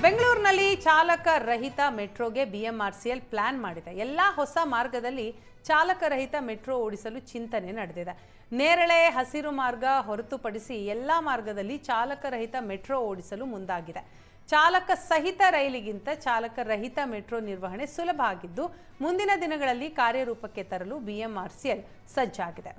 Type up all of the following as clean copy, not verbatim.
ಬೆಂಗಳೂರಿನಲ್ಲಿ ಚಾಲಕ ರಹಿತ ಮೆಟ್ರೋಗೆ ಬಿಎಂಆರ್ಸಿಎಲ್ ಪ್ಲಾನ್ ಮಾಡಿದೆ. ಎಲ್ಲ ಹೊಸ ಮಾರ್ಗದಲ್ಲಿ ಚಾಲಕ ರಹಿತ ಮೆಟ್ರೋ ಓಡಿಸಲು ಚಿಂತನೆ ನಡೆದಿದೆ. ನೇರಳೆ ಹಸಿರು ಮಾರ್ಗ ಹೊರತುಪಡಿಸಿ ಎಲ್ಲ ಮಾರ್ಗದಲ್ಲಿ ಚಾಲಕ ರಹಿತ ಮೆಟ್ರೋ ಓಡಿಸಲು ಮುಂದಾಗಿದೆ. ಚಾಲಕ ಸಹಿತ ರೈಲಿಗಿಂತ ಚಾಲಕ ರಹಿತ ಮೆಟ್ರೋ ನಿರ್ವಹಣೆ ಸುಲಭ ಆಗಿದ್ದು ಮುಂದಿನ ದಿನಗಳಲ್ಲಿ ಕಾರ್ಯರೂಪಕ್ಕೆ ತರಲು ಬಿಎಂಆರ್ಸಿಎಲ್ ಸಜ್ಜಾಗಿದೆ.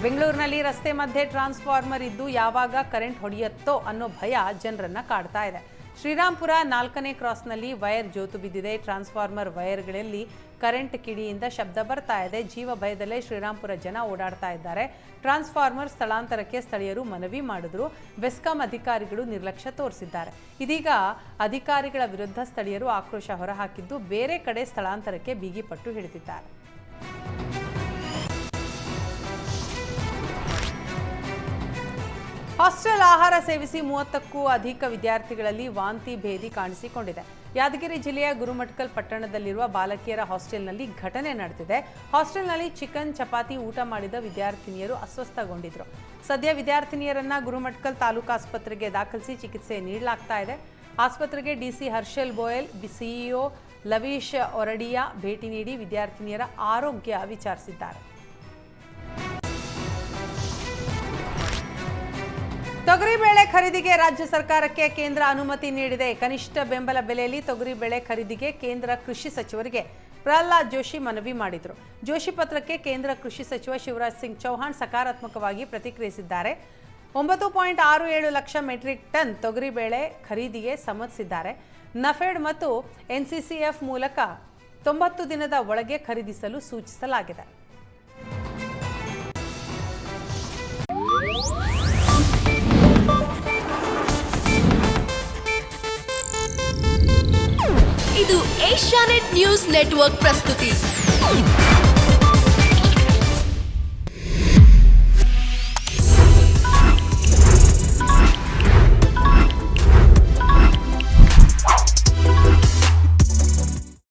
ಬೆಂಗಳೂರಿನಲ್ಲಿ ರಸ್ತೆ ಮಧ್ಯೆ ಟ್ರಾನ್ಸ್ಫಾರ್ಮರ್ ಇದ್ದು ಯಾವಾಗ ಕರೆಂಟ್ ಹೊಡೆಯುತ್ತೋ ಅನ್ನೋ ಭಯ ಜನರನ್ನ ಕಾಡ್ತಾ ಇದೆ. ಶ್ರೀರಾಂಪುರ 4ನೇ ಕ್ರಾಸ್ನಲ್ಲಿ ವೈರ್ ಜೋತು ಬಿದ್ದಿದೆ. ಟ್ರಾನ್ಸ್ಫಾರ್ಮರ್ ವೈರ್ಗಳಲ್ಲಿ ಕರೆಂಟ್ ಕಿಡಿಯಿಂದ ಶಬ್ದ ಬರ್ತಾ ಇದೆ. ಜೀವ ಭಯದಲ್ಲೇ ಶ್ರೀರಾಂಪುರ ಜನ ಓಡಾಡ್ತಾ ಇದ್ದಾರೆ. ಟ್ರಾನ್ಸ್ಫಾರ್ಮರ್ ಸ್ಥಳಾಂತರಕ್ಕೆ ಸ್ಥಳೀಯರು ಮನವಿ ಮಾಡಿದ್ರು. ಬೆಸ್ಕಾಂ ಅಧಿಕಾರಿಗಳು ನಿರ್ಲಕ್ಷ್ಯ ತೋರಿಸಿದ್ದಾರೆ. ಇದೀಗ ಅಧಿಕಾರಿಗಳ ವಿರುದ್ಧ ಸ್ಥಳೀಯರು ಆಕ್ರೋಶ ಹೊರಹಾಕಿದ್ದು ಬೇರೆ ಕಡೆ ಸ್ಥಳಾಂತರಕ್ಕೆ ಬಿಗಿಪಟ್ಟು ಹಿಡಿದಿದ್ದಾರೆ. ಹಾಸ್ಟೆಲ್ ಆಹಾರ ಸೇವಿಸಿ 30ಕ್ಕೂ ಅಧಿಕ ವಿದ್ಯಾರ್ಥಿಗಳಲ್ಲಿ ವಾಂತಿ ಭೇದಿ ಕಾಣಿಸಿಕೊಂಡಿದೆ. ಯಾದಗಿರಿ ಜಿಲ್ಲೆಯ ಗುರುಮಠಕಲ್ ಪಟ್ಟಣದಲ್ಲಿರುವ ಬಾಲಕಿಯರ ಹಾಸ್ಟೆಲ್ನಲ್ಲಿ ಘಟನೆ ನಡೆದಿದೆ. ಹಾಸ್ಟೆಲ್ನಲ್ಲಿ ಚಿಕನ್ ಚಪಾತಿ ಊಟ ಮಾಡಿದ ವಿದ್ಯಾರ್ಥಿನಿಯರು ಅಸ್ವಸ್ಥಗೊಂಡಿದ್ರು. ಸದ್ಯ ವಿದ್ಯಾರ್ಥಿನಿಯರನ್ನ ಗುರುಮಠಕಲ್ ತಾಲೂಕು ಆಸ್ಪತ್ರೆಗೆ ದಾಖಲಿಸಿ ಚಿಕಿತ್ಸೆ ನೀಡಲಾಗ್ತಾ ಇದೆ. ಆಸ್ಪತ್ರೆಗೆ DC Harshal bowel, CEO Lavish ಒರಡಿಯಾ ಭೇಟಿ ನೀಡಿ ವಿದ್ಯಾರ್ಥಿನಿಯರ ಆರೋಗ್ಯ ವಿಚಾರಿಸಿದ್ದಾರೆ. ತೊಗರಿಬೇಳೆ ಖರೀದಿಗೆ ರಾಜ್ಯ ಸರ್ಕಾರಕ್ಕೆ ಕೇಂದ್ರ ಅನುಮತಿ ನೀಡಿದೆ. ಕನಿಷ್ಠ ಬೆಂಬಲ ಬೆಲೆಯಲ್ಲಿ ತೊಗರಿಬೇಳೆ ಖರೀದಿಗೆ ಕೇಂದ್ರ ಕೃಷಿ ಸಚಿವರಿಗೆ ಪ್ರಹ್ಲಾದ್ ಜೋಶಿ ಮನವಿ ಮಾಡಿದರು. ಜೋಶಿ ಪತ್ರಕ್ಕೆ ಕೇಂದ್ರ ಕೃಷಿ ಸಚಿವ ಶಿವರಾಜ್ ಸಿಂಗ್ ಚೌಹಾಣ್ ಸಕಾರಾತ್ಮಕವಾಗಿ ಪ್ರತಿಕ್ರಿಯಿಸಿದ್ದಾರೆ. 9.67 ಲಕ್ಷ ಮೆಟ್ರಿಕ್ ಟನ್ ತೊಗರಿಬೇಳೆ ಖರೀದಿಗೆ ಸಮ್ಮತಿಸಿದ್ದಾರೆ. ನಫೆಡ್ ಮತ್ತು ಎನ್ಸಿಸಿಎಫ್ ಮೂಲಕ 90 ದಿನದ ಒಳಗೆ ಖರೀದಿಸಲು ಸೂಚಿಸಲಾಗಿದೆ. ಇದು ಏಷ್ಯಾನೆಟ್ ನ್ಯೂಸ್ ನೆಟ್ವರ್ಕ್ ಪ್ರಸ್ತುತಿ.